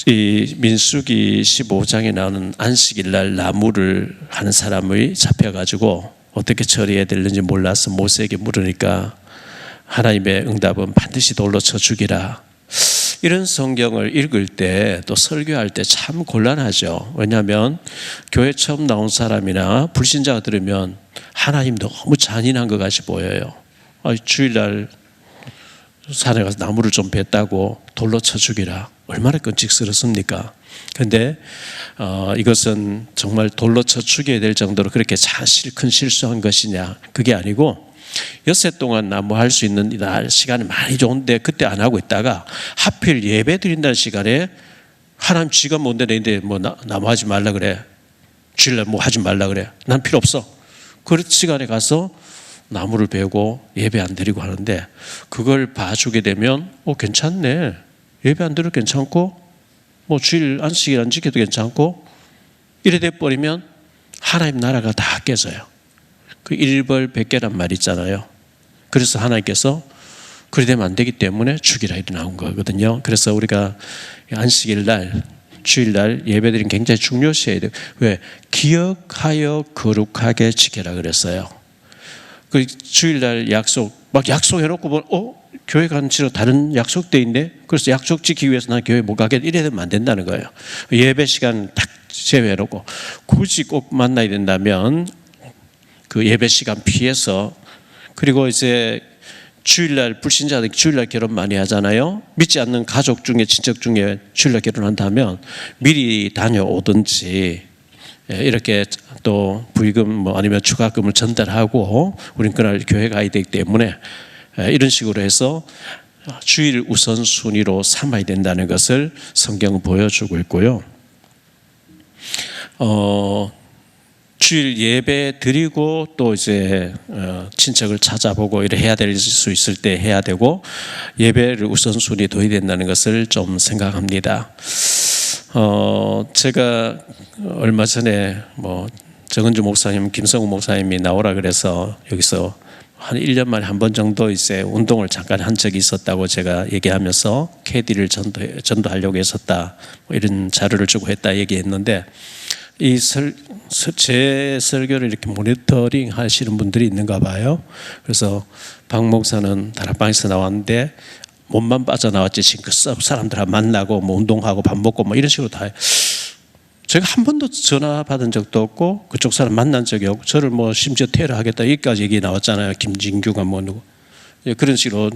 이 민수기 15장에 나오는 안식일날 나무를 하는 사람이 잡혀가지고 어떻게 처리해야 되는지 몰라서 모세에게 물으니까 하나님의 응답은 반드시 돌로 쳐 죽이라. 이런 성경을 읽을 때 또 설교할 때 참 곤란하죠. 왜냐하면 교회 처음 나온 사람이나 불신자가 들으면 하나님 너무 잔인한 것 같이 보여요. 주일날 산에 가서 나무를 좀 뱄다고 돌로 쳐 죽이라. 얼마나 끔찍스럽습니까? 그런데 이것은 정말 돌로 쳐 죽여야 될 정도로 그렇게 큰 실수한 것이냐? 그게 아니고 엿새 동안 나무 할 수 있는 날 시간이 많이 좋은데 그때 안 하고 있다가 하필 예배 드린다는 시간에 하나님 쥐가 뭔데 내인데 뭐 나무 하지 말라 그래. 주일날 뭐 하지 말라 그래. 난 필요 없어. 그 시간에 가서 나무를 베고 예배 안 드리고 하는데 그걸 봐주게 되면 괜찮네. 예배 안 드려도 괜찮고 뭐 주일 안식일 안 지켜도 괜찮고 이래 돼버리면 하나님 나라가 다 깨져요. 그 일벌백계란 말 있잖아요. 그래서 하나님께서 그리 되면 안 되기 때문에 죽이라 이렇게 나온 거거든요. 그래서 우리가 안식일 날 주일날 예배드리는 굉장히 중요시해야 돼요. 왜? 기억하여 거룩하게 지켜라 그랬어요. 그 주일날 막 약속해놓고 보면 교회 가는 치로 다른 약속돼 있네. 그래서 약속 지키기 위해서 난 교회 못 가겠다 이래 되면 안 된다는 거예요. 예배 시간 딱 제외해놓고 굳이 꼭 만나야 된다면 그 예배 시간 피해서, 그리고 이제 주일날 불신자들 주일날 결혼 많이 하잖아요. 믿지 않는 가족 중에 친척 중에 주일날 결혼한다면 미리 다녀오든지 이렇게 또 부의금 아니면 추가금을 전달하고 우린 그날 교회 가야 되기 때문에 이런 식으로 해서 주일 우선순위로 삼아야 된다는 것을 성경은 보여주고 있고요. 주일 예배 드리고 또 이제 친척을 찾아보고 이래 해야 될 수 있을 때 해야 되고 예배를 우선순위에 둬야 된다는 것을 좀 생각합니다. 제가 얼마 전에 정은주 목사님, 김성우 목사님이 나오라 그래서 여기서 한 1년 만에 한 번 정도 이제 운동을 잠깐 한 적이 있었다고 제가 얘기하면서 KD를 전도하려고 했었다, 이런 자료를 주고 했다 얘기했는데 제 설교를 이렇게 모니터링 하시는 분들이 있는가 봐요. 그래서 박 목사는 다락방에서 나왔는데 몸만 빠져나왔지 지금 그 사람들하고 만나고 운동하고 밥 먹고 이런 식으로 다 해요. 제가 한 번도 전화 받은 적도 없고 그쪽 사람 만난 적이 없고 저를 심지어 테러하겠다 여기까지 얘기 나왔잖아요. 김진규가 누구 그런 식으로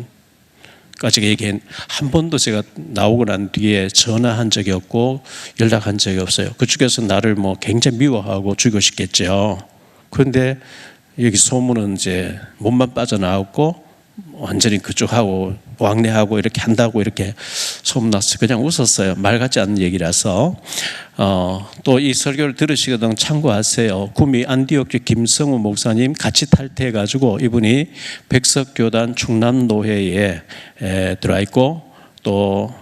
까지 얘기한 한 번도 제가 나오고 난 뒤에 전화한 적이 없고 연락한 적이 없어요. 그쪽에서 나를 굉장히 미워하고 죽이고 싶겠죠. 그런데 여기 소문은 이제 몸만 빠져나왔고 완전히 그쪽하고 왕래하고 이렇게 한다고 이렇게 소문났어요. 그냥 웃었어요. 말 같지 않은 얘기라서. 또 이 설교를 들으시거든 참고하세요. 구미 안디옥교 김성우 목사님 같이 탈퇴해가지고 이분이 백석교단 충남노회에 들어와 있고 또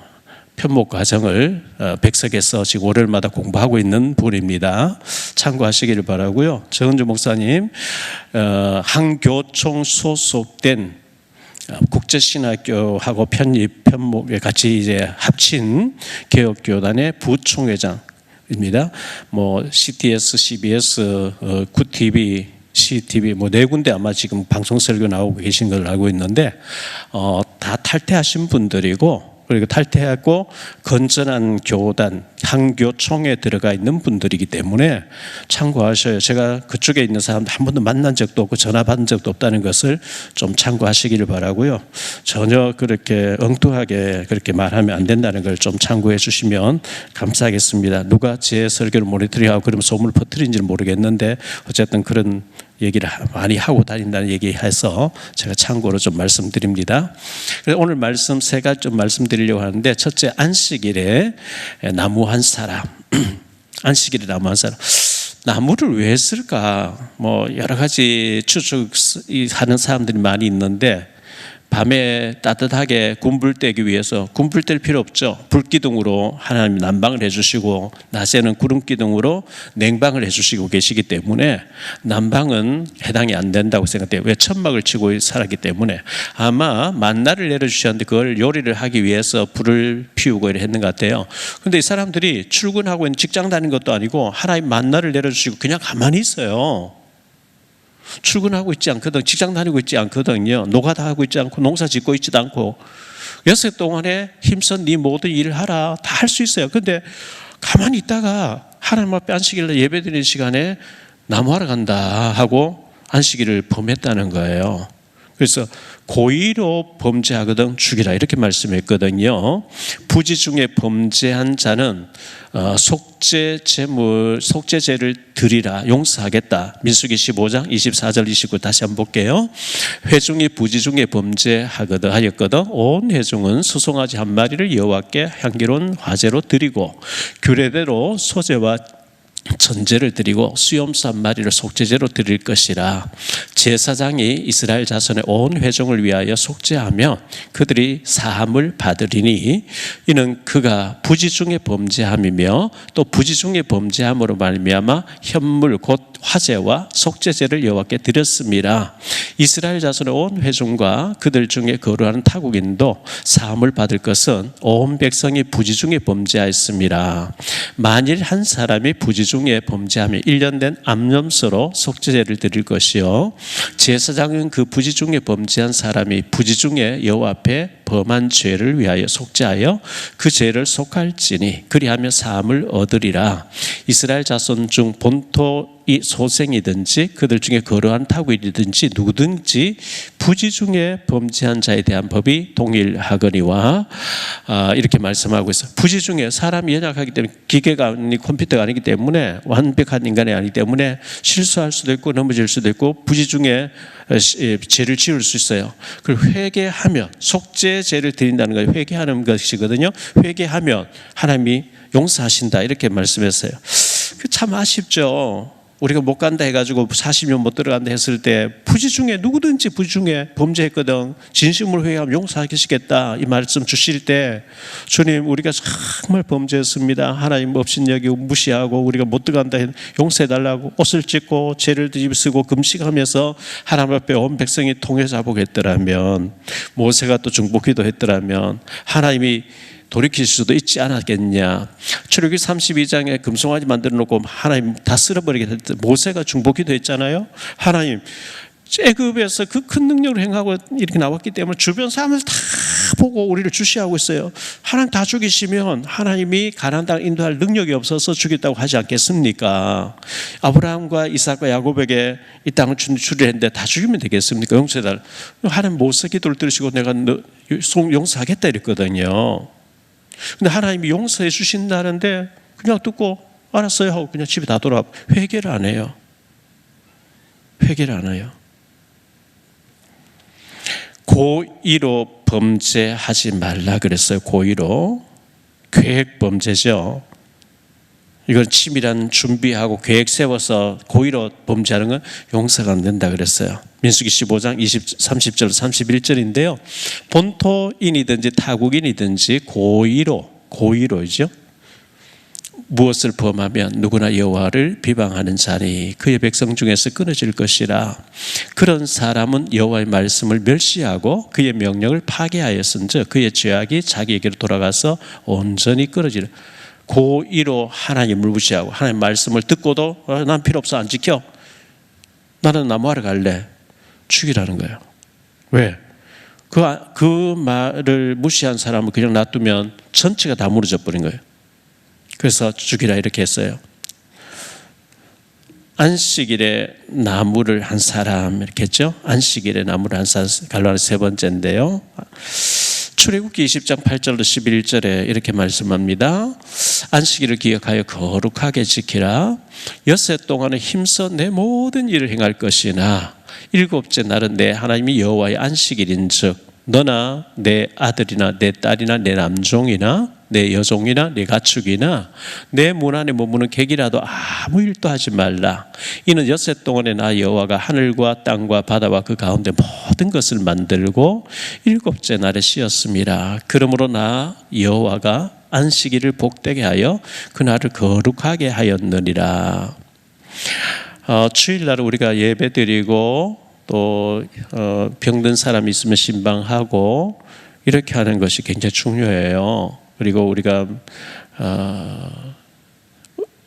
편목 과정을 백석에서 지금 월요일마다 공부하고 있는 분입니다. 참고하시기를 바라고요. 정은주 목사님 한교총 소속된 국제신학교하고 편목에 같이 이제 합친 개혁교단의 부총회장입니다. CTS, CBS, 굿TV, CTV 네 군데 아마 지금 방송 설교 나오고 계신 걸 알고 있는데 다 탈퇴하신 분들이고, 그리고 탈퇴하고 건전한 교단 한교총에 들어가 있는 분들이기 때문에 참고하셔요. 제가 그쪽에 있는 사람들 한 번도 만난 적도 없고 전화 받은 적도 없다는 것을 좀 참고하시기를 바라고요. 전혀 그렇게 엉뚱하게 그렇게 말하면 안 된다는 걸 좀 참고해 주시면 감사하겠습니다. 누가 제 설교를 모니터링하고 그러면 소문을 퍼뜨린지는 모르겠는데 어쨌든 그런 얘기를 많이 하고 다닌다는 얘기해서 제가 참고로 좀 말씀드립니다. 그래서 오늘 말씀 세 가지 좀 말씀드리려고 하는데, 첫째, 안식일에 나무 한 사람. 안식일에 나무 한 사람. 나무를 왜 쓸까? 여러 가지 추측하는 사람들이 많이 있는데 밤에 따뜻하게 군불 떼기 위해서 군불 뗄 필요 없죠. 불기둥으로 하나님 난방을 해주시고 낮에는 구름기둥으로 냉방을 해주시고 계시기 때문에 난방은 해당이 안 된다고 생각돼요. 왜? 천막을 치고 살았기 때문에. 아마 만나를 내려주셨는데 그걸 요리를 하기 위해서 불을 피우고 이렇게 했는 것 같아요. 그런데 이 사람들이 출근하고 있는 직장 다니는 것도 아니고 하나님 만나를 내려주시고 그냥 가만히 있어요. 출근하고 있지 않거든. 직장 다니고 있지 않거든요. 노가다 하고 있지 않고 농사 짓고 있지도 않고 6해 동안에 힘써 네 모든 일을 하라. 다 할 수 있어요. 근데 가만히 있다가 하나님 앞에 안식일날 예배드리는 시간에 나무하러 간다 하고 안식일을 범했다는 거예요. 그래서 고의로 범죄하거든 죽이라 이렇게 말씀했거든요. 부지 중에 범죄한 자는 속죄제를 드리라 용서하겠다. 민수기 15장 24절 29 다시 한번 볼게요. 회중이 부지 중에 범죄하였거든 온 회중은 수송아지 한 마리를 여호와께 향기로운 화제로 드리고 규례대로 소제와 전제를 드리고 수염소 한 마리를 속죄제로 드릴 것이라. 제사장이 이스라엘 자손의 온 회중을 위하여 속죄하며 그들이 사함을 받으리니 이는 그가 부지 중에 범죄함이며 또 부지 중에 범죄함으로 말미암아 현물 곧 화제와 속죄제를 여호와께 드렸습니다. 이스라엘 자손의 온 회중과 그들 중에 거류하는 타국인도 사함을 받을 것은 온 백성이 부지 중에 범죄하였습니다. 만일 한 사람이 부지 중에 범죄하며 1년 된 암염소로 속죄제를 드릴 것이요 제사장은 그 부지 중에 범죄한 사람이 부지 중에 여호와 앞에 범한 죄를 위하여 속죄하여 그 죄를 속할지니 그리하며 사함을 얻으리라. 이스라엘 자손 중 본토 소생이든지 그들 중에 거룩한 타국이든지 누구든지 부지 중에 범죄한 자에 대한 법이 동일하거니와 이렇게 말씀하고 있어요. 부지 중에 사람이 연약하기 때문에 기계가 아니 컴퓨터가 아니기 때문에 완벽한 인간이 아니기 때문에 실수할 수도 있고 넘어질 수도 있고 부지 중에 죄를 지을 수 있어요. 그리고 회개하면 속죄제를 드린다는 걸 회개하는 것이거든요. 회개하면 하나님이 용서하신다 이렇게 말씀했어요. 참 아쉽죠. 우리가 못 간다 해가지고 40년 못 들어간다 했을 때 부지 중에 누구든지 부지 중에 범죄했거든 진심으로 회개하면 용서하시겠다 이 말씀 주실 때 주님 우리가 정말 범죄했습니다. 하나님 업신여기고 무시하고 우리가 못 들어간다 용서해달라고 옷을 찢고 죄를 뒤집쓰고 금식하면서 하나님 앞에 온 백성이 통해 자복했더라면 모세가 또 중보기도 했더라면 하나님이 돌이킬 수도 있지 않았겠냐. 출애굽기 32장에 금송아지 만들어 놓고 하나님 다 쓸어버리겠다. 모세가 중보기도 했잖아요. 하나님 애굽에서 그 큰 능력을 행하고 이렇게 나왔기 때문에 주변 사람들 다 보고 우리를 주시하고 있어요. 하나님 다 죽이시면 하나님이 가나안 땅을 인도할 능력이 없어서 죽였다고 하지 않겠습니까? 아브라함과 이삭과 야곱에게 이 땅을 주려 했는데 다 죽이면 되겠습니까? 용서해달라. 하나님 모세 기도를 들으시고 내가 너 용서하겠다 이랬거든요. 근데 하나님이 용서해 주신다는데 그냥 듣고 알았어요 하고 그냥 집에 다 돌아가. 회개를 안 해요. 회개를 안 해요. 고의로 범죄하지 말라 그랬어요. 고의로. 계획 범죄죠. 이건 치밀한 준비하고 계획 세워서 고의로 범죄하는 건 용서가 안 된다 그랬어요. 민수기 15장 30절 31절인데요. 본토인이든지 타국인이든지 고의로죠. 무엇을 범하면 누구나 여호와를 비방하는 자니 그의 백성 중에서 끊어질 것이라. 그런 사람은 여호와의 말씀을 멸시하고 그의 명령을 파괴하였은즉 그의 죄악이 자기에게로 돌아가서 온전히 끊어지라. 고의로 하나님을 무시하고 하나님 말씀을 듣고도 난 필요 없어 안 지켜. 나는 나무하러 갈래. 죽이라는 거예요. 왜? 그 말을 무시한 사람을 그냥 놔두면 전체가 다 무너져 버린 거예요. 그래서 죽이라 이렇게 했어요. 안식일에 나무를 한 사람 이렇게 했죠. 안식일에 나무를 한 사람 갈라는 세 번째인데요. 출애굽기 20장 8절로 11절에 이렇게 말씀합니다. 안식일을 기억하여 거룩하게 지키라. 6해 동안은 힘써 내 모든 일을 행할 것이나 7째 날은 내 하나님이 여호와의 안식일인즉 너나 내 아들이나 내 딸이나 내 남종이나 내 여종이나 내 가축이나 내 문 안에 머무는 객이라도 아무 일도 하지 말라. 이는 엿새 동안에 나 여호와가 하늘과 땅과 바다와 그 가운데 모든 것을 만들고 일곱째 날에 쉬었음이라. 그러므로 나 여호와가 안식일을 복되게 하여 그날을 거룩하게 하였느니라. 주일날 우리가 예배드리고 또 병든 사람이 있으면 신방하고 이렇게 하는 것이 굉장히 중요해요. 그리고 우리가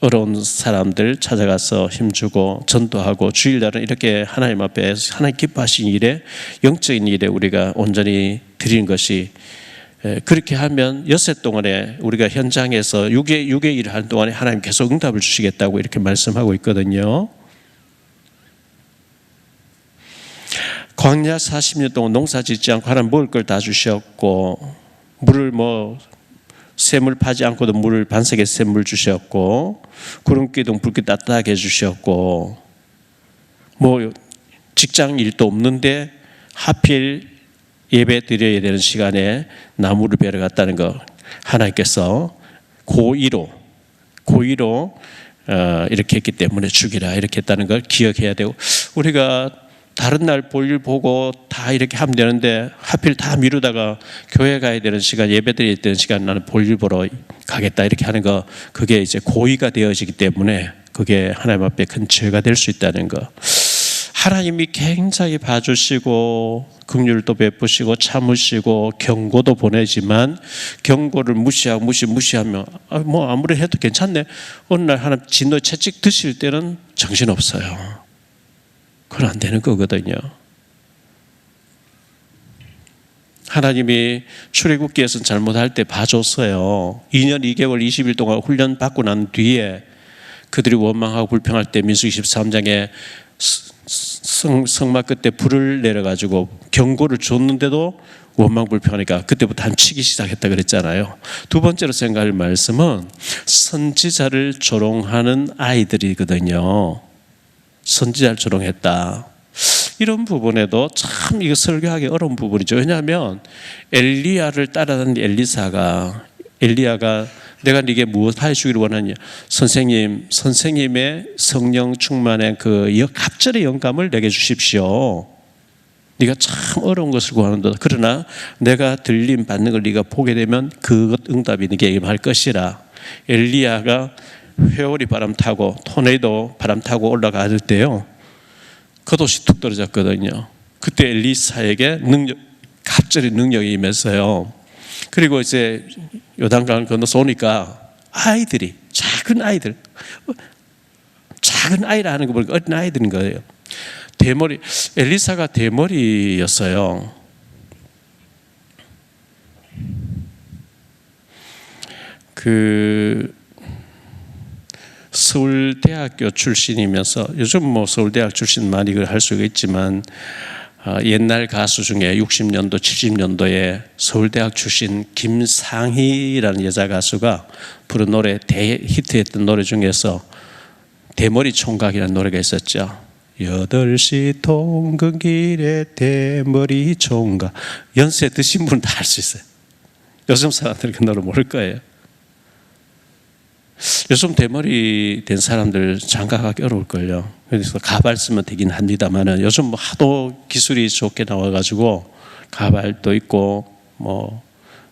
어려운 사람들 찾아가서 힘주고 전도하고 주일날은 이렇게 하나님 앞에 하나님 기뻐하신 일에 영적인 일에 우리가 온전히 드리는 것이, 그렇게 하면 엿새 동안에 우리가 현장에서 육의 일을 하는 동안에 하나님 계속 응답을 주시겠다고 이렇게 말씀하고 있거든요. 광야 40년 동안 농사 짓지 않고 하나님 먹을 걸 다 주셨고, 물을 샘을 파지 않고도 물을 반석에 샘물 주셨고, 구름 기둥 불빛 따뜻하게 해주셨고, 직장 일도 없는데 하필 예배 드려야 되는 시간에 나무를 베러 갔다는 거, 하나님께서 고의로 이렇게 했기 때문에 죽이라 이렇게 했다는 걸 기억해야 되고, 우리가 다른 날 볼일 보고 다 이렇게 하면 되는데 하필 다 미루다가 교회 가야 되는 시간, 예배 드려야 되는 시간 나는 볼일 보러 가겠다 이렇게 하는 거, 그게 이제 고의가 되어지기 때문에 그게 하나님 앞에 큰 죄가 될 수 있다는 거. 하나님이 굉장히 봐주시고 긍휼도 베푸시고 참으시고 경고도 보내지만 경고를 무시하면 아무리 해도 괜찮네. 어느 날 하나님 진노 채찍 드실 때는 정신없어요. 그건 안 되는 거거든요. 하나님이 출애굽기에서는 잘못할 때 봐줬어요. 2년 2개월 20일 동안 훈련 받고 난 뒤에 그들이 원망하고 불평할 때 민수기 13장에 성막 끝에 불을 내려가지고 경고를 줬는데도 원망 불평하니까 그때부터 한 치기 시작했다 그랬잖아요. 두 번째로 생각할 말씀은 선지자를 조롱하는 아이들이거든요. 선지자를 조롱했다. 이런 부분에도 참 이거 설교하기 어려운 부분이죠. 왜냐하면 엘리야를 따라다니는 엘리야가 내가 네게 무엇 해주기를 원하냐, 선생님의 성령 충만의 그 갑절의 영감을 내게 주십시오. 네가 참 어려운 것을 구하는다. 그러나 내가 들림 받는 걸 네가 보게 되면 그것 응답이 네게 임할 것이라. 엘리야가 회오리 바람 타고 토네이도 바람 타고 올라갈 때요, 겉옷이 툭 떨어졌거든요. 그때 엘리사에게 갑절의 능력이 임했어요. 그리고 이제 요단강을 건너서 오니까 작은 아이라 하는 거 보니까 어린 아이들인 거예요. 엘리사가 대머리였어요. 서울대학교 출신이면서, 요즘 서울대학 출신 많이 할 수가 있지만 옛날 가수 중에 60년도 70년도에 서울대학 출신 김상희라는 여자 가수가 부른 노래, 대히트했던 노래 중에서 대머리 총각이라는 노래가 있었죠. 8시 통근길에 대머리 총각. 연세 드신 분은 다 알 수 있어요. 요즘 사람들은 그 노래 모를 거예요. 요즘 대머리 된 사람들 장가가기 어려울걸요. 그래서 가발 쓰면 되긴 합니다만은 요즘 하도 기술이 좋게 나와가지고 가발도 있고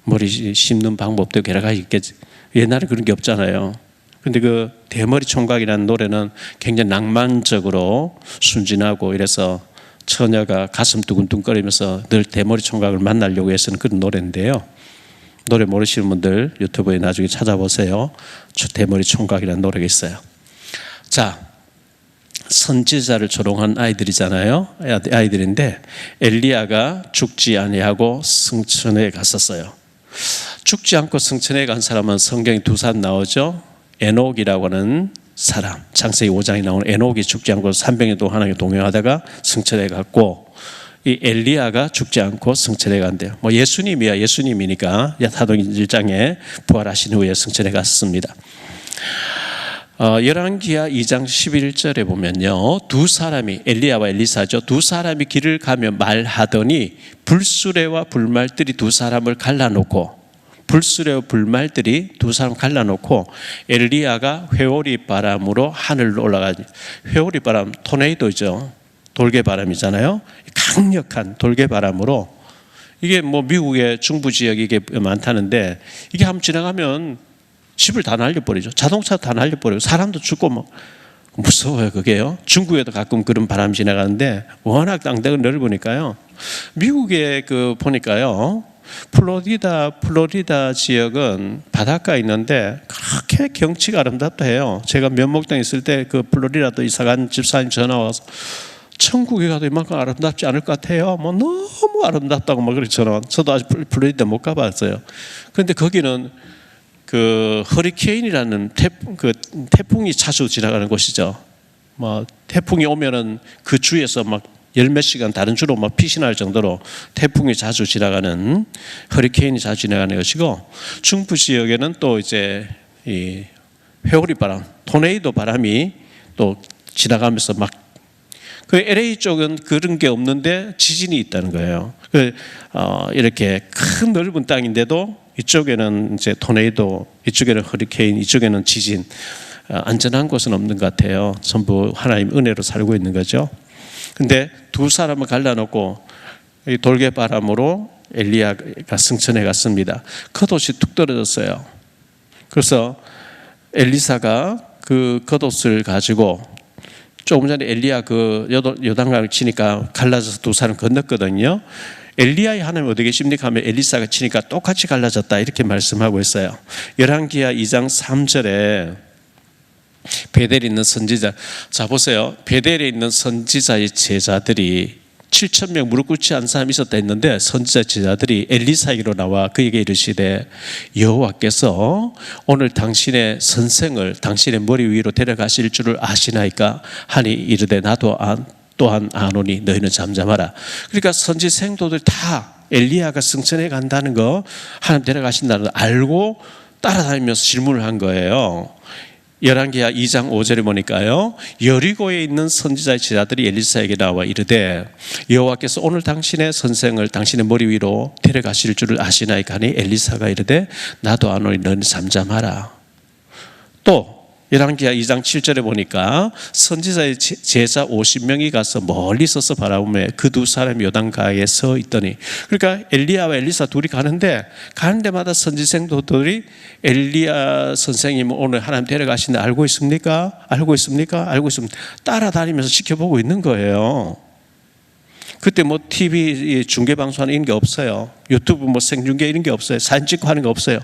머리 심는 방법도 여러 가지 있겠지. 옛날에 그런 게 없잖아요. 근데 그 대머리 총각이라는 노래는 굉장히 낭만적으로 순진하고 이래서 처녀가 가슴 두근두근거리면서 늘 대머리 총각을 만나려고 해서는 그런 노래인데요. 노래 모르시는 분들 유튜브에 나중에 찾아보세요. 대머리 총각이라는 노래가 있어요. 자, 선지자를 조롱한 아이들이잖아요. 아이들인데 엘리야가 죽지 아니하고 승천에 갔었어요. 죽지 않고 승천에 간 사람은 성경에 두 사람 나오죠. 에녹이라고 하는 사람, 창세기 5장에 나오는 에녹이 죽지 않고 300년 동안 하나님과 동행하다가 승천에 갔고, 이 엘리야가 죽지 않고 승천에 간대요. 예수님이니까 사도행전 1장에 부활하신 후에 승천에 갔습니다. 열왕기하 2장 11절에 보면요, 두 사람이, 엘리야와 엘리사죠, 두 사람이 길을 가며 말하더니 불수레와 불말들이 두 사람을 갈라놓고 불수레 불말들이 두 사람 갈라놓고 엘리야가 회오리 바람으로 하늘로 올라가지. 회오리 바람, 토네이도죠. 돌개바람이잖아요. 강력한 돌개바람으로, 이게 뭐 미국의 중부 지역이 이게 많다는데, 이게 한번 지나가면 집을 다 날려버리죠. 자동차 다 날려버리고 사람도 죽고 뭐 무서워요, 그게요. 중국에도 가끔 그런 바람이 지나가는데 워낙 땅대가 넓으니까요. 미국에 그 보니까요, 플로리다 지역은 바닷가에 있는데 그렇게 경치가 아름답다 해요. 제가 면목동에 있을 때 그 플로리다도 이사간 집사님 전화 와서 천국에 가도 이만큼 아름답지 않을 것 같아요. 뭐 너무 아름답다고 막 그랬잖아요. 저도 아직 플로리다 못 가봤어요. 그런데 거기는 그 허리케인이라는 태풍이 자주 지나가는 곳이죠. 뭐 태풍이 오면은 그 주에서 막 열 몇 시간 다른 주로 막 피신할 정도로 태풍이 자주 지나가는, 허리케인이 자주 지나가는 것이고, 중부 지역에는 또 이제 이 회오리 바람, 토네이도 바람이 또 지나가면서 막, 그 LA 쪽은 그런 게 없는데 지진이 있다는 거예요. 이렇게 큰 넓은 땅인데도 이쪽에는 이제 토네이도, 이쪽에는 허리케인, 이쪽에는 지진, 안전한 곳은 없는 것 같아요. 전부 하나님 은혜로 살고 있는 거죠. 근데 두 사람을 갈라놓고 이 돌개바람으로 엘리야가 승천해 갔습니다. 겉옷이 뚝 떨어졌어요. 그래서 엘리사가 그 겉옷을 가지고, 조금 전에 엘리야 그 요단강을 치니까 갈라져서 두 사람 건넜거든요. 엘리야의 하나님 어디 계십니까 하면 엘리사가 치니까 똑같이 갈라졌다, 이렇게 말씀하고 있어요. 열왕기하 2장 3절에 베델에 있는 선지자, 자 보세요. 베델에 있는 선지자의 제자들이 7,000명 무릎 꿇지 않은 사람이 있었다 했는데, 선지자 제자들이 엘리사에게로 나와 그에게 이르시되 여호와께서 오늘 당신의 선생을 당신의 머리 위로 데려가실 줄을 아시나이까 하니 이르되 나도 또한 아노니 너희는 잠잠하라. 그러니까 선지 생도들 다 엘리야가 승천해 간다는 거, 하나님 데려가신다는 거 알고 따라다니면서 질문을 한 거예요. 열왕기하 2장 5절에 보니까요, 여리고에 있는 선지자의 제자들이 엘리사에게 나와 이르되 여호와께서 오늘 당신의 선생을 당신의 머리 위로 데려가실 줄을 아시나이까 하니 엘리사가 이르되 나도 아노니 너는 잠잠하라. 또 열왕기하 2장 7절에 보니까 선지자의 제자 50명이 가서 멀리 서서 바라보며 그 두 사람이 요단가에 서 있더니, 그러니까 엘리야와 엘리사 둘이 가는 데마다 선지생도들이 엘리야 선생님 오늘 하나님 데려가신다 알고 있습니까? 알고 있습니까? 알고 있습니다. 따라다니면서 지켜보고 있는 거예요. 그때 뭐 TV 중계방송하는 이런 게 없어요. 유튜브 뭐 생중계 이런 게 없어요. 사진 찍고 하는 게 없어요.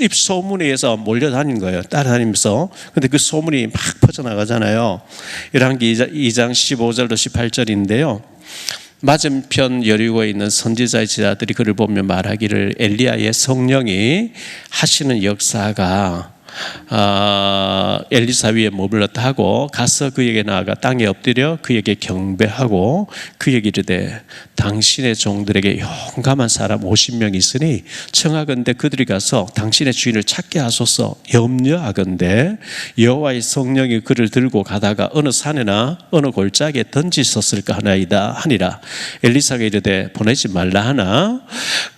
입소문에 의해서 몰려다니는 거예요. 따라다니면서. 근데 그 소문이 막 퍼져나가잖아요. 열왕기 2장 15절도 18절인데요. 맞은편 여리고에 있는 선지자의 제자들이 그를 보며 말하기를 엘리야의 성령이 하시는 역사가 엘리사 위에 머물렀다 하고 가서 그에게 나아가 땅에 엎드려 그에게 경배하고 그에게 이르되 당신의 종들에게 용감한 사람 50명 있으니 청하건대 그들이 가서 당신의 주인을 찾게 하소서. 염려하건대 여호와의 성령이 그를 들고 가다가 어느 산에나 어느 골짜기에 던지셨을까 하나이다 하니라. 엘리사가 이르되 보내지 말라 하나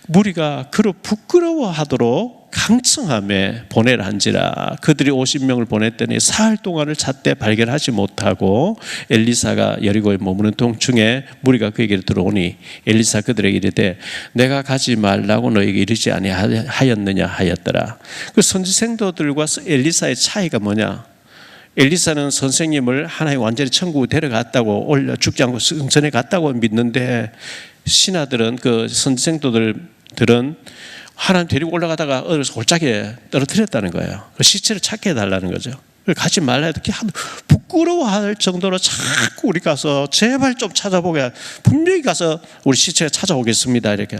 무리가 그로 부끄러워하도록 강청함에 보내라 한지라. 그들이 50명을 보냈더니 사흘 동안을 찾되 발견하지 못하고 엘리사가 여리고에 머무는 동중에 무리가 그에게 들어오니 엘리사 그들에게 이르되 내가 가지 말라고 너에게 이르지 아니하였느냐 하였더라. 그 선지생도들과 엘리사의 차이가 뭐냐? 엘리사는 선생님을 하나님 완전히 천국에 데려갔다고, 올려 죽지 않고 승천해 갔다고 믿는데, 신하들은 그 선지생도들은 하나님 데리고 올라가다가 어디서 골짜기에 떨어뜨렸다는 거예요. 그 시체를 찾게 해달라는 거죠. 가지 말라 해도 부끄러워할 정도로 자꾸 우리 가서 제발 좀 찾아보게, 분명히 가서 우리 시체 찾아오겠습니다 이렇게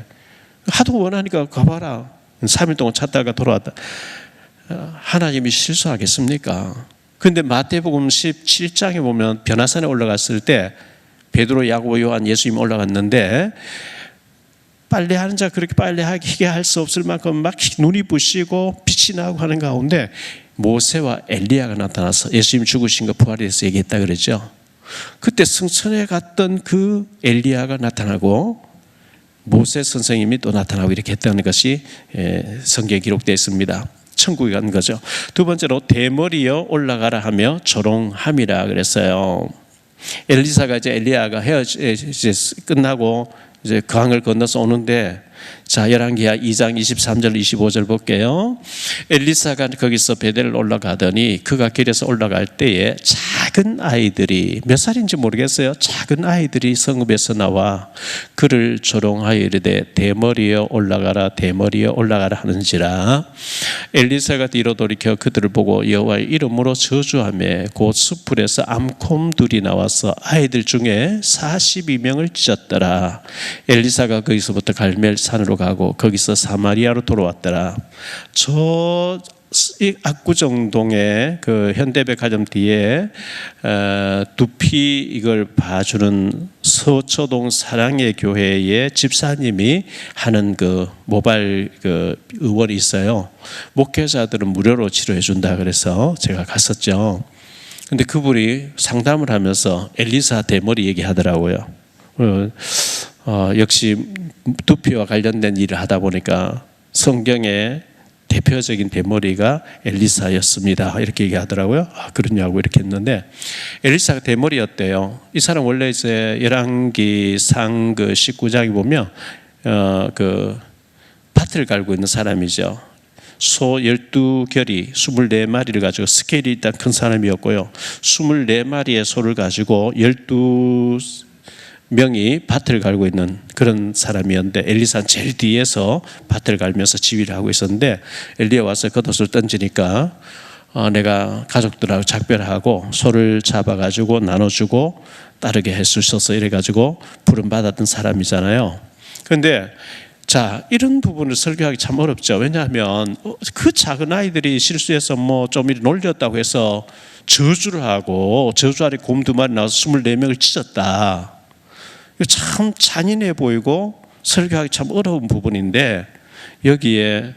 하도 원하니까 가봐라. 3일 동안 찾다가 돌아왔다. 하나님이 실수하겠습니까? 그런데 마태복음 17장에 보면 변화산에 올라갔을 때 베드로, 야고보, 요한, 예수님 올라갔는데 빨래하는 자 그렇게 빨래하게 할 수 없을 만큼 막 눈이 부시고 빛이 나고 하는 가운데 모세와 엘리야가 나타나서 예수님 죽으신 거 부활해서 얘기했다 그랬죠. 그때 승천에 갔던 그 엘리야가 나타나고 모세 선생님이 또 나타나고 이렇게 했다는 것이 성경에 기록되어 있습니다. 천국에 간 거죠. 두 번째로 대머리여 올라가라 하며 조롱함이라 그랬어요. 엘리사가 이제 엘리야가 이제 끝나고 이제 강을 건너서 오는데, 자, 열왕기하 2장 23절 25절 볼게요. 엘리사가 거기서 베델을 올라가더니 그가 길에서 올라갈 때에 작은 아이들이, 몇 살인지 모르겠어요, 작은 아이들이 성읍에서 나와 그를 조롱하여 이르되 대머리여 올라가라 대머리여 올라가라 하는지라. 엘리사가 뒤로 돌이켜 그들을 보고 여호와의 이름으로 저주하며 곧 숲풀에서 암곰들이 나와서 아이들 중에 42명을 찢었더라. 엘리사가 거기서부터 갈멜 산으로 가고 거기서 사마리아로 돌아왔더라. 저 압구정동의 그 현대백화점 뒤에 두피 이걸 봐주는 서초동 사랑의 교회의 집사님이 하는 그 모발 그 의원이 있어요. 목회자들은 무료로 치료해 준다 그래서 제가 갔었죠. 근데 그분이 상담을 하면서 엘리사 대머리 얘기하더라고요. 역시 두피와 관련된 일을 하다 보니까 성경의 대표적인 대머리가 엘리사였습니다. 이렇게 얘기하더라고요. 아, 그러냐고 이렇게 했는데, 엘리사가 대머리였대요. 이 사람 원래 이제 열왕기상 그 19장에 보면 그 밭을 갈고 있는 사람이죠. 소 12결이 24마리를 가지고, 스케일이 일단 큰 사람이었고요. 24마리의 소를 가지고 12명이 밭을 갈고 있는 그런 사람이었는데, 엘리사는 제일 뒤에서 밭을 갈면서 지휘를 하고 있었는데, 엘리야 와서 겉옷을 던지니까 내가 가족들하고 작별하고 소를 잡아가지고 나눠주고 따르게 할 수 있어서 이래가지고 부름받았던 사람이잖아요. 그런데 자, 이런 부분을 설교하기 참 어렵죠. 왜냐하면 그 작은 아이들이 실수해서 뭐 좀 놀렸다고 해서 저주를 하고, 저주 아래 곰 2마리 나와서 24명을 찢었다. 이거 참 잔인해 보이고 설교하기 참 어려운 부분인데, 여기에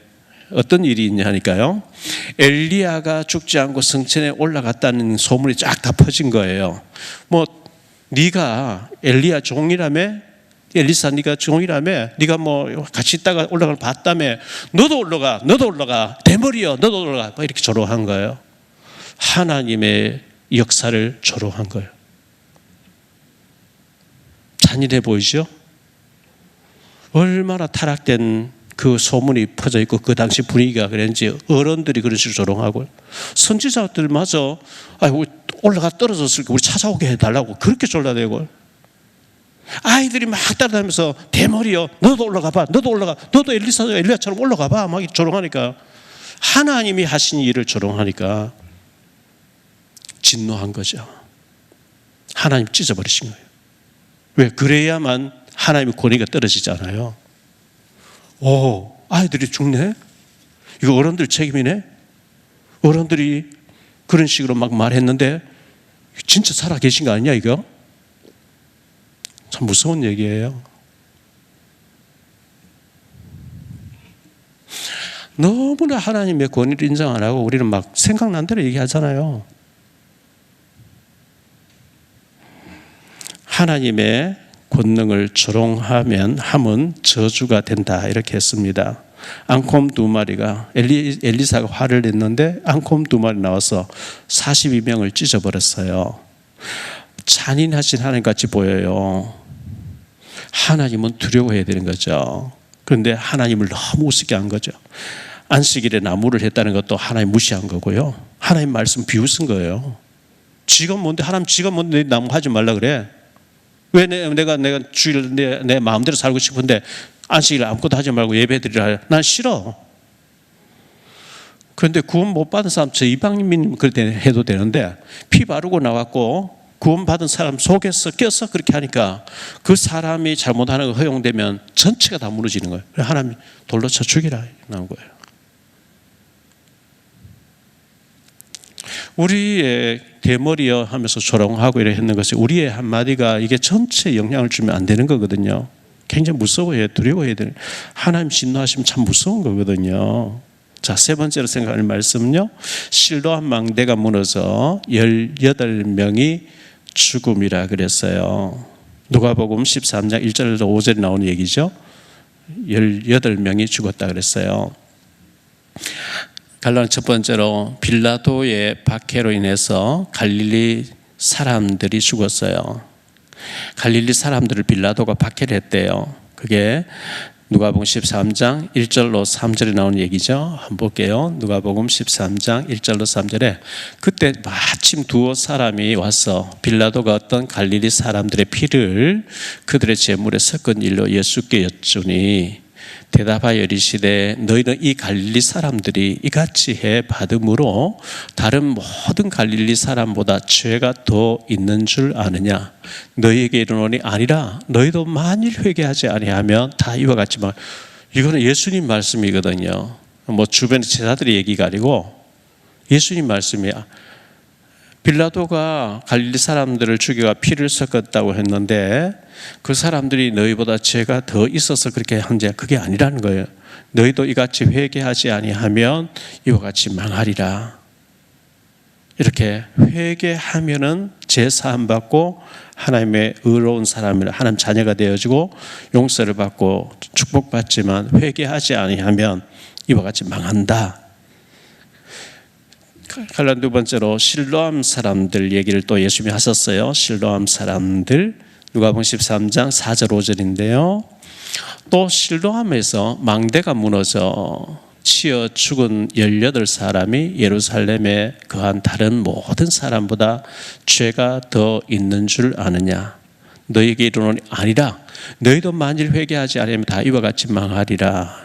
어떤 일이 있냐니까요. 엘리야가 죽지 않고 성전에 올라갔다는 소문이 쫙 다 퍼진 거예요. 뭐 네가 엘리야 종이라며, 엘리사 네가 종이라며, 네가 뭐 같이 있다가 올라가는 봤다며, 너도 올라가 대머리여 너도 올라가, 이렇게 조롱한 거예요. 하나님의 역사를 조롱한 거예요. 잔인해 보이죠? 얼마나 타락된 그 소문이 퍼져 있고 그 당시 분위기가 그랬는지 어른들이 그런 식으로 조롱하고, 선지자들마저 올라가 떨어졌으니까 우리 찾아오게 해달라고 그렇게 졸라대고, 아이들이 막 따라다니면서 대머리여 너도 올라가봐, 너도 엘리야처럼 올라가봐 막 조롱하니까, 하나님이 하신 일을 조롱하니까 진노한 거죠. 하나님 찢어버리신 거예요. 왜? 그래야만 하나님의 권위가 떨어지잖아요. 오, 아이들이 죽네? 이거 어른들 책임이네? 어른들이 그런 식으로 막 말했는데 진짜 살아 계신 거 아니냐 이거? 참 무서운 얘기예요. 너무나 하나님의 권위를 인정 안 하고 우리는 막 생각난 대로 얘기하잖아요. 하나님의 권능을 조롱하면 함은 저주가 된다 이렇게 했습니다. 앙콤 2마리가 엘리사가 화를 냈는데 앙콤 2마리 나와서 42명을 찢어버렸어요. 잔인하신 하나님 같이 보여요. 하나님은 두려워해야 되는 거죠. 그런데 하나님을 너무 우습게 한 거죠. 안식일에 나무를 했다는 것도 하나님 무시한 거고요. 하나님 말씀 비웃은 거예요. 지가 뭔데, 하나님 지가 뭔데 나무 하지 말라 그래? 왜 내가 주일 내 마음대로 살고 싶은데 안식일 아무것도 하지 말고 예배드리라? 난 싫어. 그런데 구원 못 받은 사람, 저 이방인 그렇게 해도 되는데, 피 바르고 나왔고 구원 받은 사람 속에서 껴서 그렇게 하니까 그 사람이 잘못하는 거 허용되면 전체가 다 무너지는 거예요. 하나님이 돌로 쳐 죽이라 나온 거예요. 우리의 대머리여 하면서 조롱하고 이렇게 했는 것이, 우리의 한마디가 이게 전체에 영향을 주면 안 되는 거거든요. 굉장히 무서워해요. 두려워해야 되는, 하나님 진노하시면 참 무서운 거거든요. 자, 세 번째로 생각할 말씀은요, 실로암 망대가 무너져 18명이 죽음이라 그랬어요. 누가복음 13장 1절에서 5절에 나오는 얘기죠. 18명이 죽었다 그랬어요. 갈라는 첫 번째로 빌라도의 박해로 인해서 갈릴리 사람들이 죽었어요. 갈릴리 사람들을 빌라도가 박해를 했대요. 그게 누가복음 13장 1절로 3절에 나오는 얘기죠. 한번 볼게요. 누가복음 13장 1절로 3절에 그때 마침 두어 사람이 와서 빌라도가 어떤 갈릴리 사람들의 피를 그들의 제물에 섞은 일로 예수께 여쭈니 대답하여 이르시되 너희는 이 갈릴리 사람들이 이같이 해 받음으로 다른 모든 갈릴리 사람보다 죄가 더 있는 줄 아느냐. 너희에게 이르노니 아니라 너희도 만일 회개하지 아니하면 다 이와 같지만, 이거는 예수님 말씀이거든요. 뭐 주변의 제자들의 얘기가 아니고 예수님 말씀이야. 빌라도가 갈릴리 사람들을 죽여가 피를 섞었다고 했는데 그 사람들이 너희보다 죄가 더 있어서 그렇게 한지 그게 아니라는 거예요. 너희도 이같이 회개하지 아니하면 이와 같이 망하리라. 이렇게 회개하면은 죄 사함 받고 하나님의 의로운 사람이라 하나님 자녀가 되어지고 용서를 받고 축복받지만 회개하지 아니하면 이와 같이 망한다. 갈라 두 번째로 실로암 사람들 얘기를 또 예수님이 하셨어요. 실로암 사람들 누가복음 13장 4절 5절인데요. 또 실로암에서 망대가 무너져 치어 죽은 18사람이 예루살렘에 거한 다른 모든 사람보다 죄가 더 있는 줄 아느냐. 너희에게 이르노니 아니라 너희도 만일 회개하지 않으면 다 이와 같이 망하리라.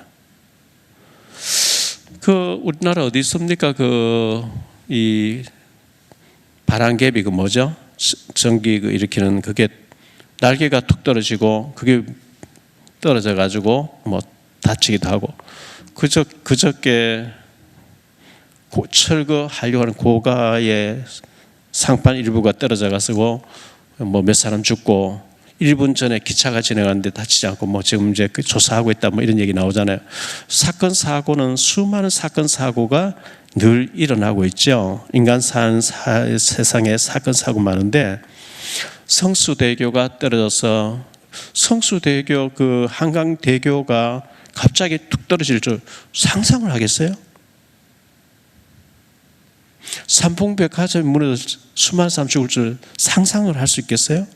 우리나라 어디 있습니까? 이 바람개비 뭐죠? 전기 일으키는 그게 날개가 툭 떨어지고 그게 떨어져 가지고 뭐 다치기도 하고 그저께 철거하려고 하는 고가의 상판 일부가 떨어져 가지고 뭐 몇 사람 죽고 1분 전에 기차가 지나갔는데 다치지 않고 뭐 지금 이제 조사하고 있다 뭐 이런 얘기 나오잖아요. 사건 사고는 수많은 사건 사고가 늘 일어나고 있죠. 인간 사는 세상에 사건 사고 많은데 성수대교가 떨어져서 성수대교 한강대교가 갑자기 툭 떨어질 줄 상상을 하겠어요? 삼풍백화점이 무너져 수많은 사람 죽을 줄 상상을 할 수 있겠어요?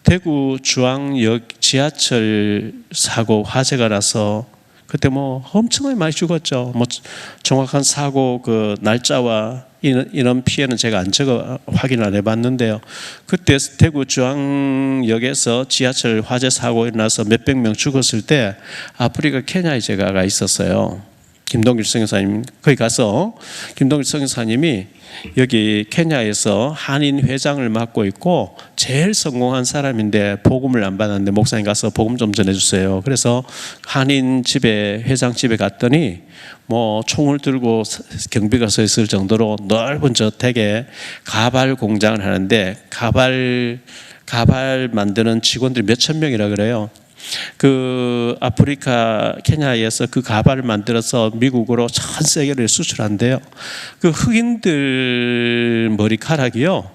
대구 중앙역 지하철 사고 화재가 나서 그때 뭐 엄청나게 많이 죽었죠. 뭐 정확한 사고 날짜와 이런 피해는 제가 안 적어 확인을 안 해봤는데요. 그때 대구 중앙역에서 지하철 화재 사고 일어나서 몇백 명 죽었을 때 아프리카 케냐에 제가 있었어요. 김동길 선교사님 거기 가서 김동길 선교사님이 여기 케냐에서 한인 회장을 맡고 있고 제일 성공한 사람인데 복음을 안 받았는데 목사님 가서 복음 좀 전해주세요. 그래서 한인 집에 회장 집에 갔더니 뭐 총을 들고 경비가 서 있을 정도로 넓은 저택에 가발 공장을 하는데 가발 만드는 직원들이 몇천 명이라 그래요. 아프리카 케냐에서 그 가발을 만들어서 미국으로 전 세계를 수출한대요. 흑인들 머리카락이요.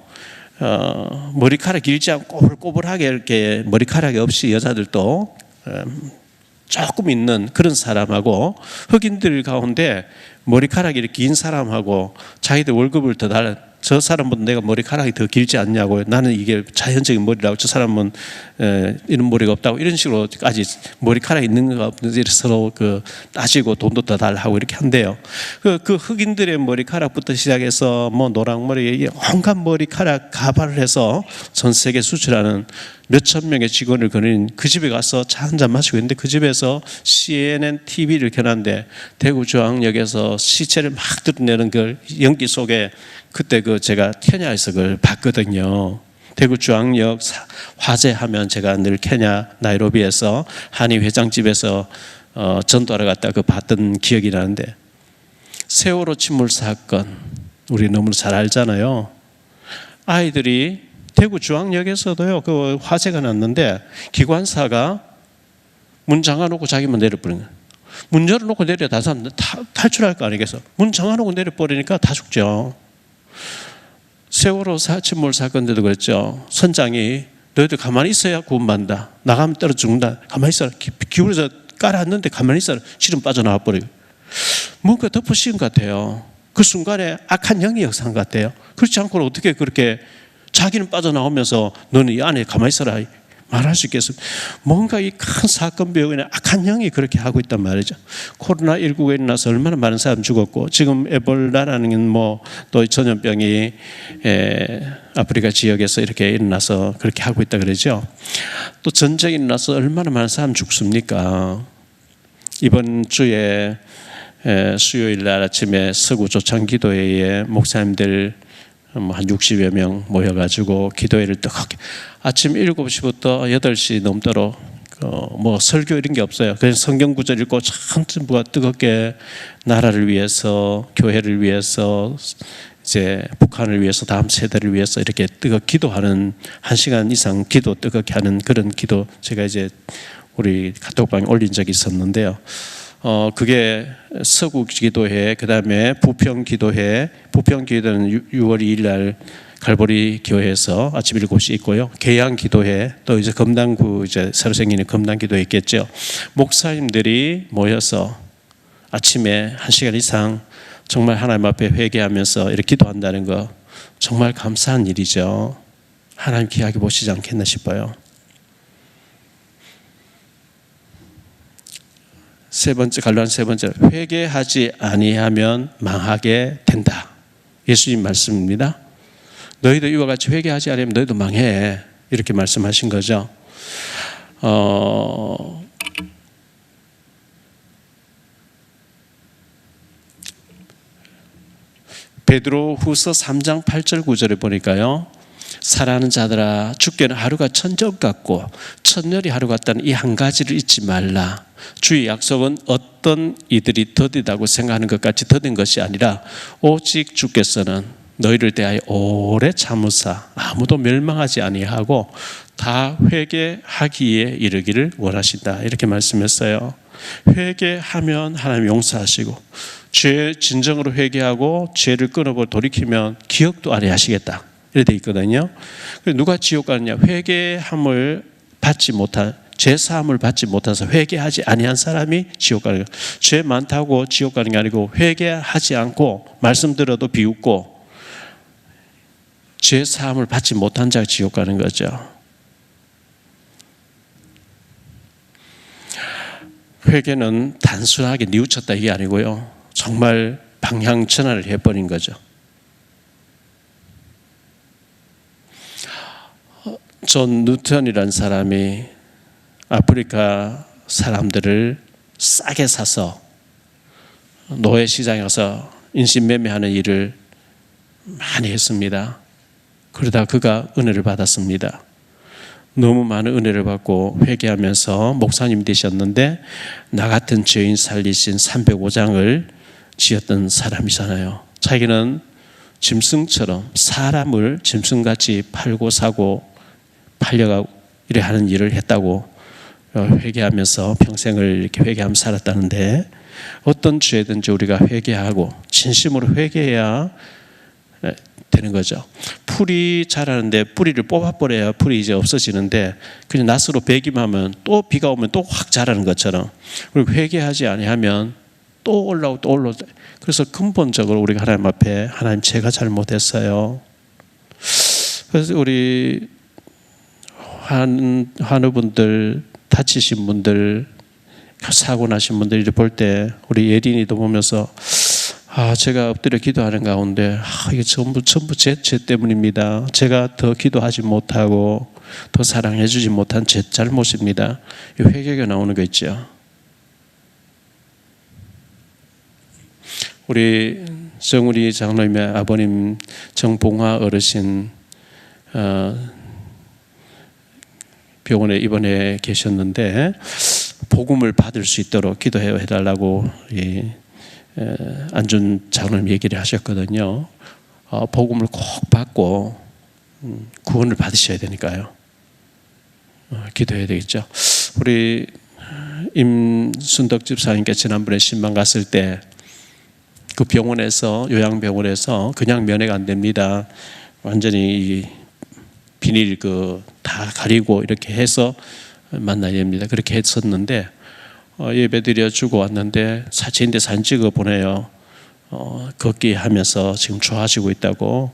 머리카락 길지 않고 꼬불꼬불하게 이렇게 머리카락이 없이 여자들도 조금 있는 그런 사람하고 흑인들 가운데 머리카락이 이렇게 긴 사람하고 자기들 월급을 더 달라. 저 사람보다 내가 머리카락이 더 길지 않냐고. 나는 이게 자연적인 머리라고. 저 사람은 이런 머리가 없다고. 이런 식으로 아직 머리카락이 있는 거 없는지 서로 따지고 돈도 더 달라고 이렇게 한대요. 그 흑인들의 머리카락부터 시작해서 뭐 노랑머리 온갖 머리카락 가발을 해서 전 세계 수출하는 몇천 명의 직원을 거느린 그 집에 가서 차 한잔 마시고 있는데 그 집에서 CNN TV를 켜놨는데 대구 중앙역에서 시체를 막 드러내는 그 연기 속에 그때 제가 케냐에서 그걸 봤거든요. 대구 중앙역 화재하면 제가 늘 케냐 나이로비에서 한인 회장집에서 전도하러 갔다 봤던 기억이 나는데 세월호 침몰 사건 우리 너무 잘 알잖아요. 아이들이 대구 중앙역에서도요 화재가 났는데 기관사가 문 잠가놓고 자기만 내려버린 거예요. 문 열어놓고 내려 다른 사람들 탈출할 거 아니겠어? 문 잠가놓고 내려버리니까 다 죽죠. 세월호 침몰 사건 때도 그랬죠. 선장이 너희들 가만히 있어야 구원받는다. 나가면 떨어 죽는다. 가만히 있어라. 기울여서 깔았는데 가만히 있어 실은 빠져나와 버리고 뭔가 덮어씌운 것 같아요. 그 순간에 악한 영이 역사한 것 같아요. 그렇지 않고는 어떻게 그렇게 자기는 빠져나오면서 너는 이 안에 가만히 있어라 말할 수 있겠습니까? 뭔가 이 큰 사건 배후에는 악한 영이 그렇게 하고 있단 말이죠. 코로나19가 일어나서 얼마나 많은 사람 죽었고 지금 에볼라라는 뭐 또 전염병이 아프리카 지역에서 이렇게 일어나서 그렇게 하고 있다 그러죠. 또 전쟁이 일어나서 얼마나 많은 사람 죽습니까? 이번 주에 수요일 날 아침에 서구 조창기도회에 목사님들 한 60여 명 모여가지고 기도회를 뜨겁게 아침 7시부터 8시 넘도록 뭐 설교 이런 게 없어요. 그냥 성경 구절 읽고 전부가 뜨겁게 나라를 위해서, 교회를 위해서, 이제 북한을 위해서, 다음 세대를 위해서 이렇게 뜨겁게 기도하는 1시간 이상 기도 뜨겁게 하는 그런 기도 제가 이제 우리 카톡방에 올린 적이 있었는데요. 그게 서구 기도회, 그 다음에 부평 기도회, 부평 기도회는 6월 2일 날 갈보리 교회에서 아침 7시 있고요. 계양 기도회, 또 이제 금당구 이제 새로 생기는 금당 기도회 있겠죠. 목사님들이 모여서 아침에 1시간 이상 정말 하나님 앞에 회개하면서 이렇게 기도한다는 거 정말 감사한 일이죠. 하나님 귀하게 보시지 않겠나 싶어요. 세 번째, 갈로안 세 번째, 회개하지 아니하면 망하게 된다. 예수님 말씀입니다. 너희도 이와 같이 회개하지 않으면 너희도 망해. 이렇게 말씀하신 거죠. 베드로후서 3장 8절 9절에 보니까요. 사랑하는 자들아, 주께는 하루가 천적 같고 천년이 하루 같다는 이 한 가지를 잊지 말라. 주의 약속은 어떤 이들이 더디다고 생각하는 것 같이 더딘 것이 아니라 오직 주께서는 너희를 대하여 오래 참으사 아무도 멸망하지 아니하고 다 회개하기에 이르기를 원하신다. 이렇게 말씀했어요. 회개하면 하나님 용서하시고 죄 진정으로 회개하고 죄를 끊어버 돌이키면 기억도 안 하시겠다. 이렇게 돼 있거든요. 누가 지옥 가느냐? 회개함을 받지 못한, 죄 사함을 받지 못해서 회개하지 아니한 사람이 지옥 가는 거예요. 죄 많다고 지옥 가는 게 아니고 회개하지 않고 말씀 들어도 비웃고 죄 사함을 받지 못한 자가 지옥 가는 거죠. 회개는 단순하게 뉘우쳤다 이게 아니고요. 정말 방향 전환을 해버린 거죠. 존 뉴턴이라는 사람이 아프리카 사람들을 싸게 사서 노예 시장에 가서 인신매매하는 일을 많이 했습니다. 그러다 그가 은혜를 받았습니다. 너무 많은 은혜를 받고 회개하면서 목사님이 되셨는데 나 같은 죄인 살리신 305장을 지었던 사람이잖아요. 자기는 짐승처럼 사람을 짐승같이 팔고 사고 팔려가고 이래 하는 일을 했다고 회개하면서 평생을 이렇게 회개하면서 살았다는데 어떤 죄든지 우리가 회개하고 진심으로 회개해야 되는 거죠. 풀이 자라는데 뿌리를 뽑아버려야 풀이 이제 없어지는데 그냥 낫으로 베기만 하면 또 비가 오면 또 확 자라는 것처럼 그리고 회개하지 아니하면 또 올라오고 또 올라오고 그래서 근본적으로 우리가 하나님 앞에 하나님 제가 잘못했어요. 그래서 우리 환우분들 다치신 분들 사고 나신 분들 이렇게 볼 때 우리 예린이도 보면서 제가 엎드려 기도하는 가운데 이게 전부 제 때문입니다. 제가 더 기도하지 못하고 더 사랑해 주지 못한 제 잘못입니다. 이 회개가 나오는 거 있죠. 우리 정우리 장로님의 아버님 정봉화 어르신 병원에 입원해 계셨는데 복음을 받을 수 있도록 기도해 달라고 안준 장로님 얘기를 하셨거든요. 복음을 꼭 받고 구원을 받으셔야 되니까요. 기도해야 되겠죠. 우리 임순덕 집사님께 지난번에 신방 갔을 때 그 병원에서 요양병원에서 그냥 면회가 안 됩니다. 완전히 비닐 다 가리고 이렇게 해서 만나야 됩니다. 그렇게 했었는데 예배 드려주고 왔는데 사진인데 사진 찍어 보내요. 걷기 하면서 지금 좋아지고 있다고,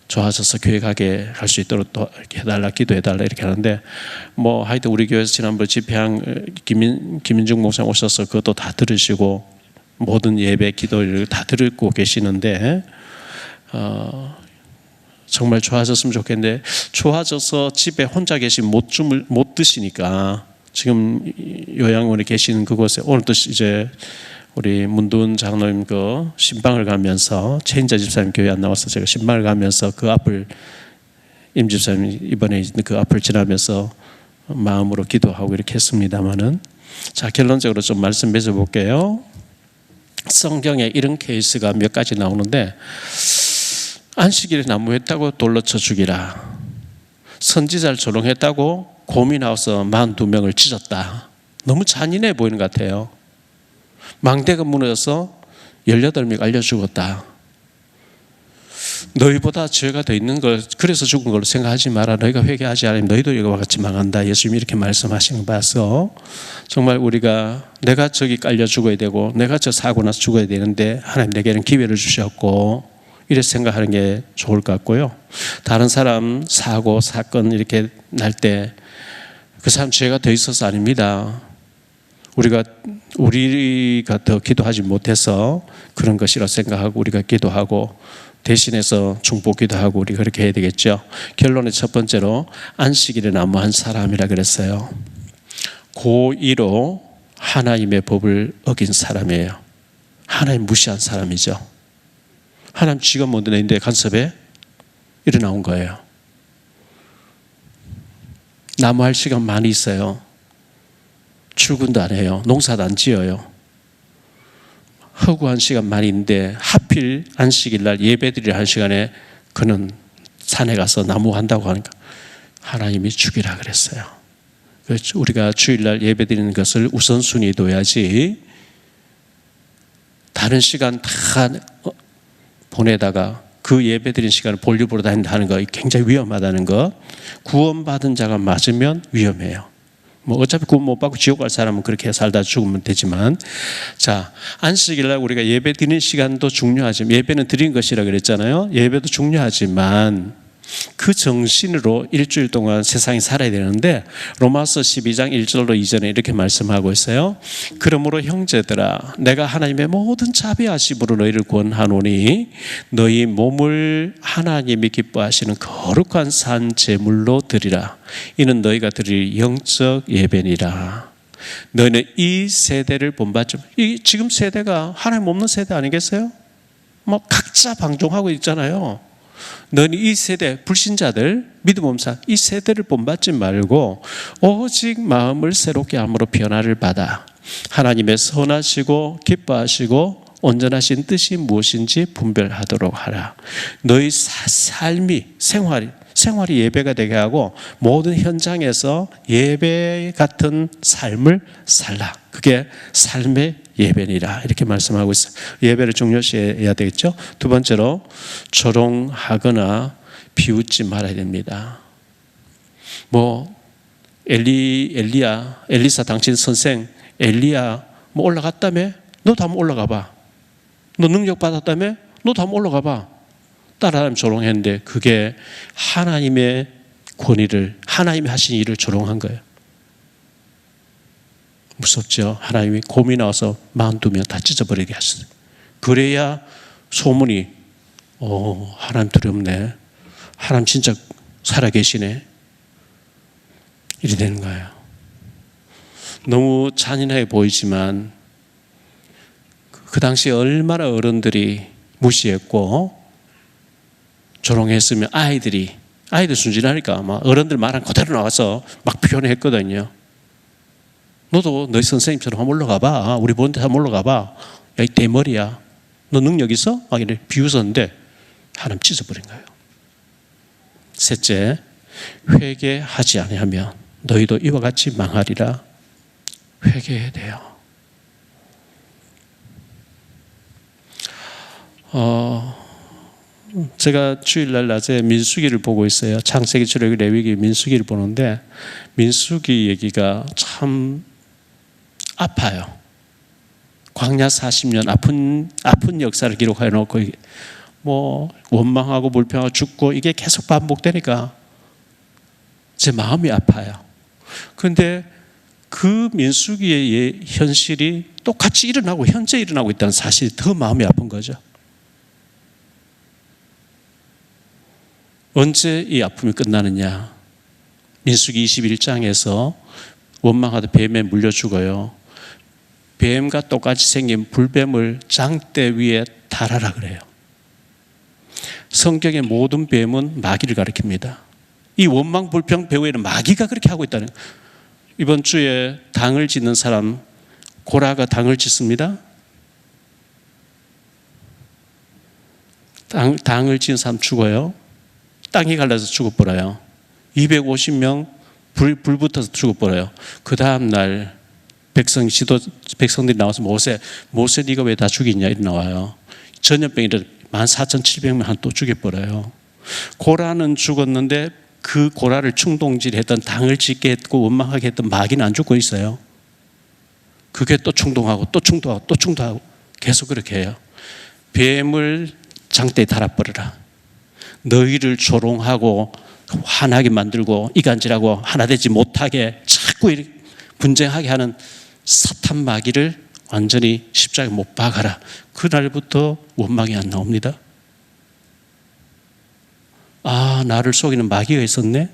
좋아져서 교회 가게 할 수 있도록 또 이렇게 해달라, 기도해달라 이렇게 하는데, 뭐 하여튼 우리 교회에서 지난번 집회한 김민중 목사 오셔서 그것도 다 들으시고 모든 예배 기도를 다 듣고 계시는데, 정말 좋아졌으면 좋겠는데, 좋아져서 집에 혼자 계시면 못 드시니까 지금 요양원에 계시는 그곳에 오늘도 이제 우리 문두은 장로님 그 신방을 가면서, 최인자 집사님 교회 안 나와서 제가 신방을 가면서 그 앞을, 임 집사님 이번에 그 앞을 지나면서 마음으로 기도하고 이렇게 했습니다마는, 자, 결론적으로 좀 말씀 맺어 볼게요. 성경에 이런 케이스가 몇 가지 나오는데, 안식일에 난무했다고 돌로 쳐 죽이라, 선지자를 조롱했다고 곰이 나와서 42명을 찢었다. 너무 잔인해 보이는 것 같아요. 망대가 무너져서 18명 알려 죽었다. 너희보다 죄가 더 있는 걸 그래서 죽은 걸로 생각하지 마라. 너희가 회개하지 않으면 너희도 이와 같이 망한다. 예수님이 이렇게 말씀하시는 거 봐서 정말 우리가, 내가 저기 깔려 죽어야 되고 내가 저 사고 나서 죽어야 되는데 하나님 내게는 기회를 주셨고, 이렇게 생각하는 게 좋을 것 같고요. 다른 사람 사고 사건 이렇게 날 때 그 사람 죄가 더 있어서 아닙니다. 우리가 더 기도하지 못해서 그런 것이라 생각하고 우리가 기도하고 대신해서 중보 기도하고 우리 그렇게 해야 되겠죠. 결론의 첫 번째로 안식일에 난무한 사람이라 그랬어요. 고의로 하나님의 법을 어긴 사람이에요. 하나님 무시한 사람이죠. 하나님 쥐가 못 내는데 간섭에 일어나온 거예요. 나무할 시간 많이 있어요. 출근도 안 해요. 농사도 안 지어요. 허구한 시간 많이 있는데 하필 안식일 날 예배드리려 한 시간에 그는 산에 가서 나무한다고 하니까 하나님이 죽이라 그랬어요. 우리가 주일날 예배드리는 것을 우선순위에 둬야지 다른 시간 다 보내다가 그 예배드린 시간을 볼일 보러 다닌다는 거 굉장히 위험하다는 것. 구원받은 자가 맞으면 위험해요. 뭐 어차피 구원 못 받고 지옥 갈 사람은 그렇게 살다 죽으면 되지만, 자, 안식일날 우리가 예배 드리는 시간도 중요하지만, 예배는 드린 것이라 그랬잖아요. 예배도 중요하지만 그 정신으로 일주일 동안 세상에 살아야 되는데, 로마서 12장 1절로 2절에 이렇게 말씀하고 있어요. 그러므로 형제들아, 내가 하나님의 모든 자비하심으로 너희를 구원하노니 너희 몸을 하나님이 기뻐하시는 거룩한 산 제물로 드리라. 이는 너희가 드릴 영적 예배니라. 너희는 이 세대를 본받지, 지금 세대가 하나님 없는 세대 아니겠어요? 뭐 각자 방종하고 있잖아요. 너는 이 세대 불신자들, 믿음 없는 사람, 이 세대를 본받지 말고 오직 마음을 새롭게 함으로 변화를 받아 하나님의 선하시고 기뻐하시고 온전하신 뜻이 무엇인지 분별하도록 하라. 너희 삶이, 생활이 예배가 되게 하고 모든 현장에서 예배 같은 삶을 살라. 그게 삶의 예배니라. 이렇게 말씀하고 있어요. 예배를 중요시해야 되겠죠. 두 번째로, 조롱하거나 비웃지 말아야 됩니다. 뭐 엘리사 당신 선생 엘리야 뭐 올라갔다며? 너도 한번 올라가 봐. 너 능력 받았다며? 너도 한번 올라가 봐. 따라하면 조롱했는데 그게 하나님의 권위를, 하나님이 하신 일을 조롱한 거예요. 무섭죠. 하나님이 곰이 나와서 42명 다 찢어버리게 하셨어요. 그래야 소문이 하나님 두렵네, 하나님 진짜 살아계시네, 이래 되는 거예요. 너무 잔인하게 보이지만 그 당시에 얼마나 어른들이 무시했고 조롱했으면 아이들 순진하니까 아마 어른들 말한 그대로 나와서 막 표현했거든요. 너도 너희 선생님처럼 한번 올라가 봐. 우리 보는데 한번 올라가 봐. 야, 이 대머리야. 너 능력 있어? 막 이렇게 비웃었는데 하나님 찢어버린 거예요. 셋째, 회개하지 아니하면 너희도 이와 같이 망하리라. 회개해야 돼요. 제가 주일날 낮에 민수기를 보고 있어요. 창세기, 출애굽기, 레위기, 민수기를 보는데 민수기 얘기가 참 아파요. 광야 40년 아픈 역사를 기록해 놓고 뭐 원망하고 불평하고 죽고 이게 계속 반복되니까 제 마음이 아파요. 그런데 그 민수기의 현실이 똑같이 일어나고 현재 일어나고 있다는 사실이 더 마음이 아픈 거죠. 언제 이 아픔이 끝나느냐? 민수기 21장에서 원망하다 뱀에 물려 죽어요. 뱀과 똑같이 생긴 불뱀을 장대 위에 달아라 그래요. 성경의 모든 뱀은 마귀를 가리킵니다. 이 원망 불평 배후에는 마귀가 그렇게 하고 있다는 거예요. 이번 주에 당을 짓는 사람, 고라가 당을 짓습니다. 당을 짓는 사람 죽어요. 땅이 갈라서 죽어버려요. 250명 불 붙어서 죽어버려요. 그 다음날 백성들이 나와서 모세 네가 왜 다 죽이냐 이렇게 나와요. 전염병이 14,700명 한 또 죽여버려요. 고라는 죽었는데 그 고라를 충동질했던 당을 짓게 했고 원망하게 했던 마귀는 안 죽고 있어요. 그게 또 충동하고 또 충동하고 또 충동하고 계속 그렇게 해요. 뱀을 장대에 달아버려라. 너희를 조롱하고 화나게 만들고 이간질하고 하나 되지 못하게 자꾸 분쟁하게 하는 사탄 마귀를 완전히 십자가에 못 박아라. 그날부터 원망이 안 나옵니다. 아, 나를 속이는 마귀가 있었네.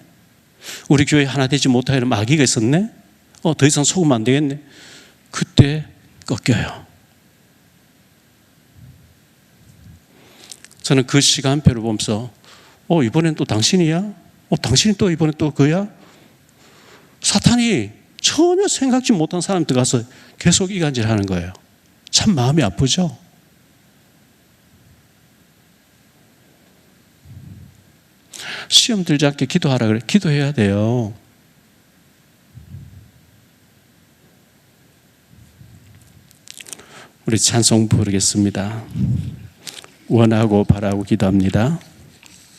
우리 교회 하나 되지 못하게 하는 마귀가 있었네. 더 이상 속으면 안 되겠네. 그때 꺾여요. 저는 그 시간표를 보면서 이번엔 또 당신이야? 당신이 또 이번엔 또 그야? 사탄이 전혀 생각지 못한 사람 들어가서 계속 이간질하는 거예요. 참 마음이 아프죠? 시험 들지 않게 기도하라 그래. 기도해야 돼요. 우리 찬송 부르겠습니다. 원하고 바라고 기도합니다.